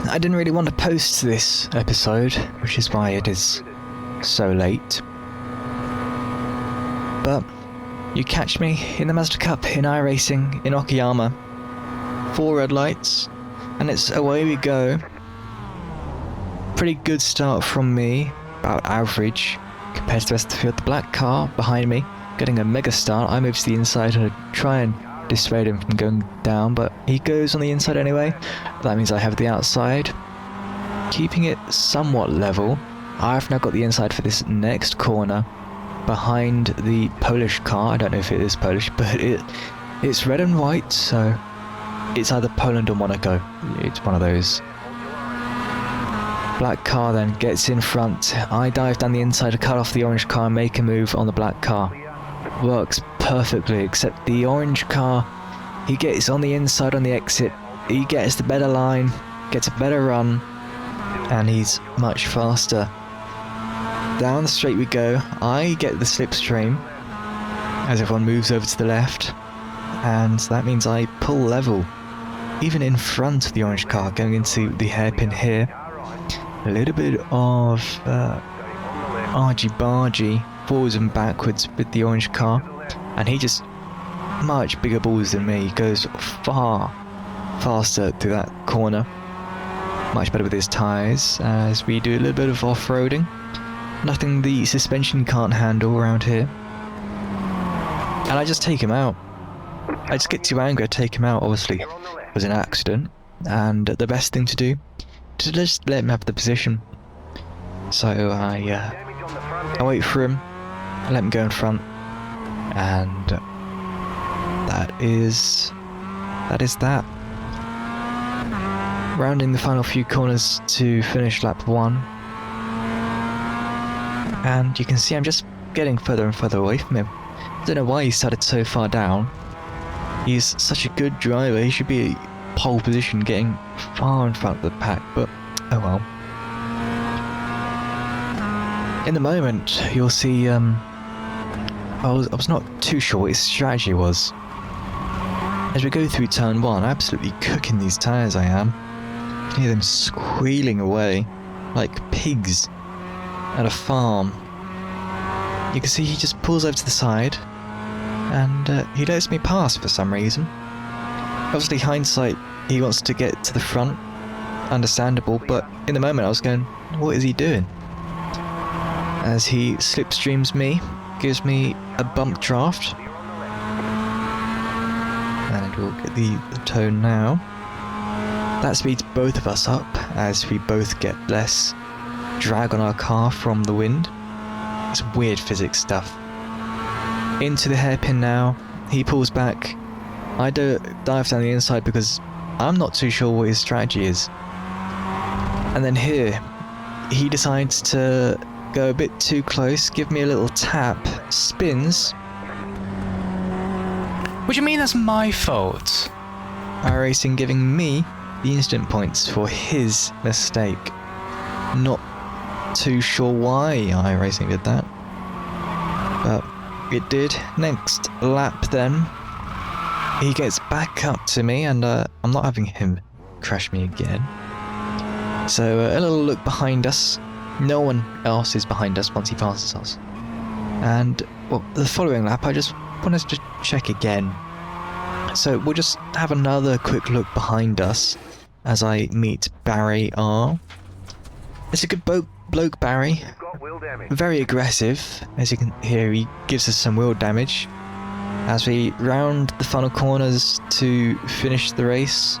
I didn't really want to post this episode, which is why it is so late. But you catch me in the Mazda Cup in iRacing in Okayama. 4 red lights, and it's away we go. Pretty good start from me, about average compared to the rest of the field. The black car behind me getting a mega start. I move to the inside and try and dissuade him from going down, but he goes on the inside anyway. That means I have the outside, keeping it somewhat level. I've now got the inside for this next corner behind the Polish car. I don't know if it is Polish, but it's red and white, so it's either Poland or Monaco. It's one of those. Black car then gets in front. I dive down the inside to cut off the orange car and make a move on the black car. Works perfectly, except the orange car, he gets on the inside on the exit. He gets the better line, gets a better run, and he's much faster. Down the straight we go. I get the slipstream as everyone moves over to the left, and that means I pull level, even in front of the orange car, going into the hairpin here. A little bit of argy-bargy forwards and backwards with the orange car, and he just much bigger balls than me. He goes far faster through that corner, much better with his tyres, as we do a little bit of off-roading. Nothing the suspension can't handle around here, and I just take him out. I just get too angry, I take him out. Obviously it was an accident, and the best thing to do to just let him have the position. So I wait for him, I let him go in front, and that is that. Rounding the final few corners to finish lap 1, and you can see I'm just getting further and further away from him. I don't know why he started so far down. He's such a good driver, he should be pole position, getting far in front of the pack, but oh well. In the moment, you'll see I was not too sure what his strategy was. As we go through turn 1, absolutely cooking these tyres I am. You can hear them squealing away like pigs at a farm. You can see he just pulls over to the side, and he lets me pass for some reason. Obviously, hindsight, he wants to get to the front, understandable, but in the moment I was going, what is he doing? As he slipstreams me, gives me a bump draft, and we'll get the tone now. That speeds both of us up, as we both get less drag on our car from the wind. It's weird physics stuff. Into the hairpin now, he pulls back. I dive down the inside because I'm not too sure what his strategy is. And then here, he decides to go a bit too close, give me a little tap, spins. What do you mean that's my fault? iRacing giving me the instant points for his mistake. Not too sure why iRacing did that, but it did. Next lap then, he gets back up to me, and I'm not having him crash me again. So a little look behind us. No one else is behind us once he passes us. And well, the following lap, I just wanted to check again. So we'll just have another quick look behind us as I meet Barry R. It's a good bloke, Barry. Very aggressive. As you can hear, he gives us some wheel damage as we round the final corners to finish the race.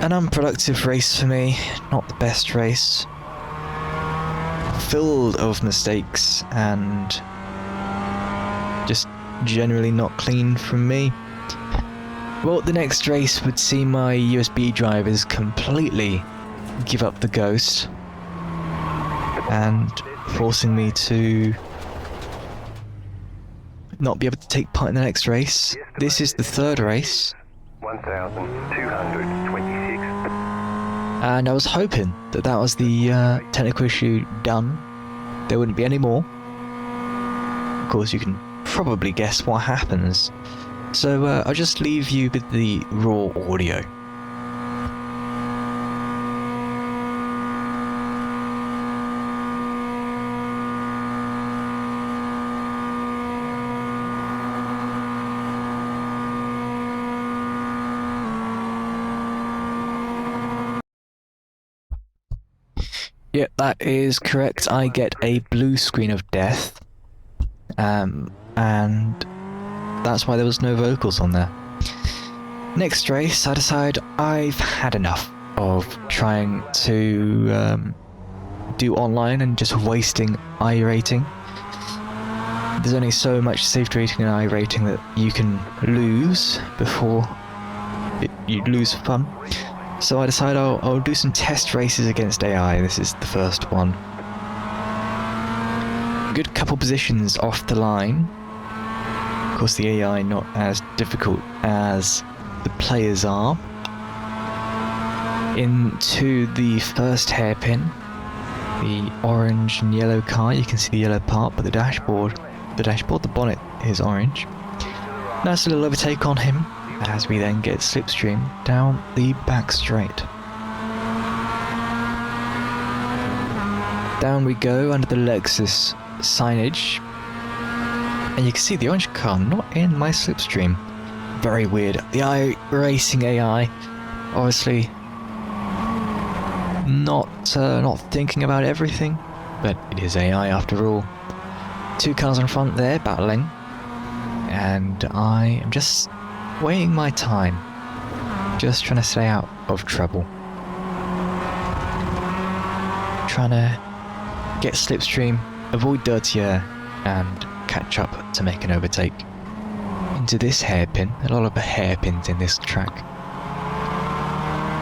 An unproductive race for me, not the best race. Filled of mistakes and just generally not clean from me. Well, the next race would see my USB drivers completely give up the ghost and forcing me to not be able to take part in the next race. This is the third race. 1226. And I was hoping that that was the technical issue done. There wouldn't be any more. Of course, you can probably guess what happens. So I'll just leave you with the raw audio. Yep, that is correct. I get a blue screen of death. And that's why there was no vocals on there. Next race, I decide I've had enough of trying to do online and just wasting iRating. There's only so much safety rating and iRating that you can lose before you lose fun. So I decide I'll do some test races against AI. This is the first one. Good couple positions off the line. Of course, the AI not as difficult as the players are. Into the first hairpin, the orange and yellow car. You can see the yellow part, but the bonnet is orange. Nice little overtake on him as we then get slipstream down the back straight. Down we go under the Lexus signage, and you can see the orange car not in my slipstream. Very weird. The iRacing AI, obviously not thinking about everything, but it is AI after all. Two cars in front there battling, and I am just waiting my time, just trying to stay out of trouble, trying to get slipstream, avoid dirty air, and catch up to make an overtake. Into this hairpin, a lot of hairpins in this track,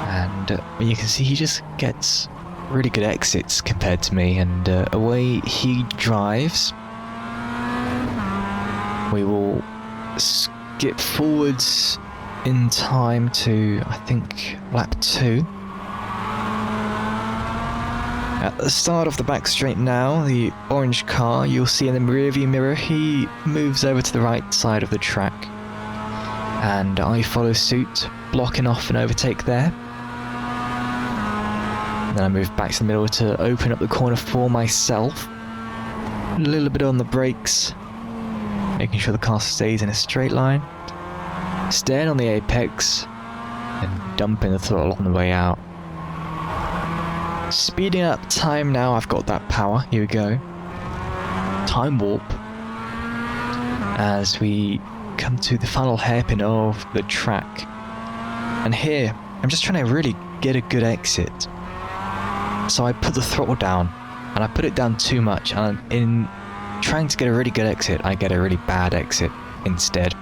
and you can see he just gets really good exits compared to me, and away he drives. We will skip forwards in time to, I think, lap 2. At the start of the back straight now, the orange car, you'll see in the rearview mirror, he moves over to the right side of the track. And I follow suit, blocking off an overtake there. Then I move back to the middle to open up the corner for myself. A little bit on the brakes, making sure the car stays in a straight line. Staying on the apex, and dumping the throttle on the way out. Speeding up time now, I've got that power, here we go. Time warp. As we come to the final hairpin of the track. And here, I'm just trying to really get a good exit. So I put the throttle down, and I put it down too much, and in trying to get a really good exit, I get a really bad exit instead.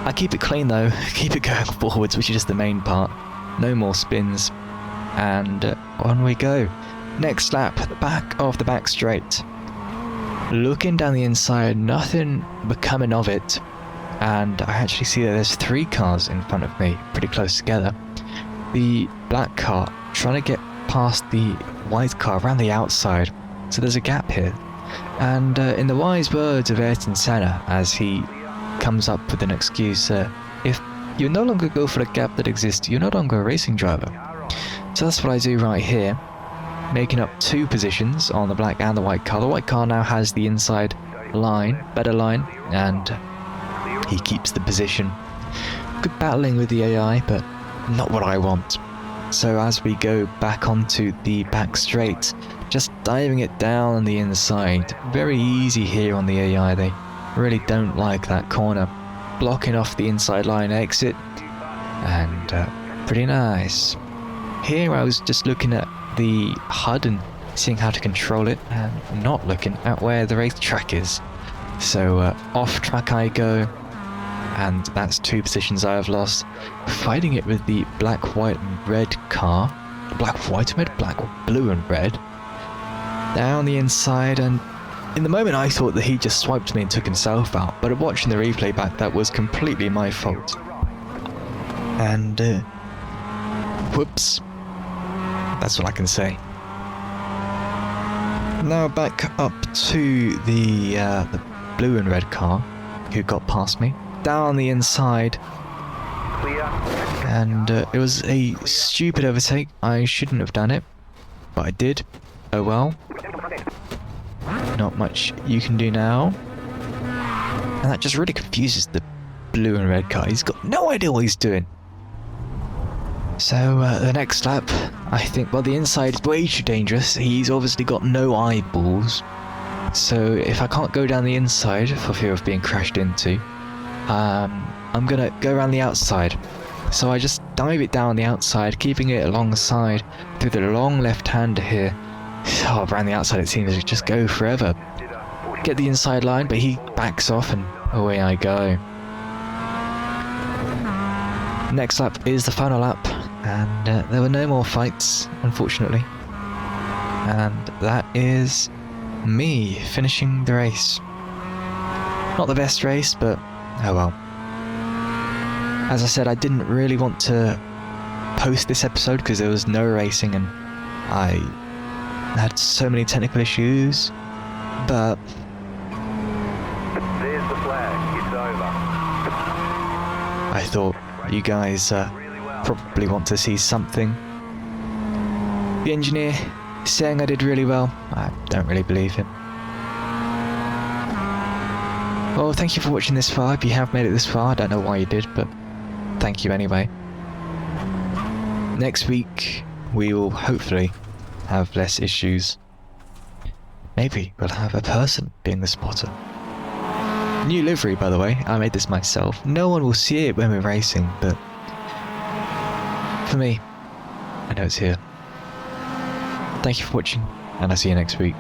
I keep it clean though, keep it going forwards, which is just the main part. No more spins. And on we go. Next lap, the back of the back straight. Looking down the inside, nothing becoming of it. And I actually see that there's 3 cars in front of me, pretty close together. The black car trying to get past the white car around the outside. So there's a gap here. And in the wise words of Ayrton Senna, as he comes up with an excuse, if you no longer go for the gap that exists, you're no longer a racing driver. So that's what I do right here, making up 2 positions on the black and the white car. The white car now has the inside line, better line, and he keeps the position. Good battling with the AI, but not what I want. So as we go back onto the back straight, just diving it down on the inside. Very easy here on the AI, they really don't like that corner. Blocking off the inside line exit, and pretty nice. Here I was just looking at the HUD and seeing how to control it, and not looking at where the racetrack is. So off track I go, and that's 2 positions I have lost. Fighting it with the black, white and red car. Black, white and red? Black, blue and red. Down the inside, and in the moment I thought that he just swiped me and took himself out, but watching the replay back, that was completely my fault. And whoops. That's all I can say. Now back up to the blue and red car, who got past me. Down the inside, and it was a stupid overtake. I shouldn't have done it, but I did. Oh well. Not much you can do now. And that just really confuses the blue and red car. He's got no idea what he's doing. So the next lap, I think, well, the inside's way too dangerous. He's obviously got no eyeballs. So if I can't go down the inside for fear of being crashed into, I'm gonna go around the outside. So I just dive it down the outside, keeping it alongside through the long left-hander here. Oh, around the outside it seems to just go forever. Get the inside line, but he backs off and away I go. Next lap is the final lap, and there were no more fights, unfortunately. And that is me finishing the race. Not the best race, but oh well. As I said, I didn't really want to post this episode because there was no racing and I had so many technical issues, but there's the flag, it's over. I thought you guys probably want to see something. The engineer saying I did really well. I don't really believe him. Well, thank you for watching this far. If you have made it this far, I don't know why you did, but thank you anyway. Next week, we will hopefully have less issues. Maybe we'll have a person being the spotter. New livery, by the way. I made this myself. No one will see it when we're racing, but for me, I know it's here. Thank you for watching, and I'll see you next week.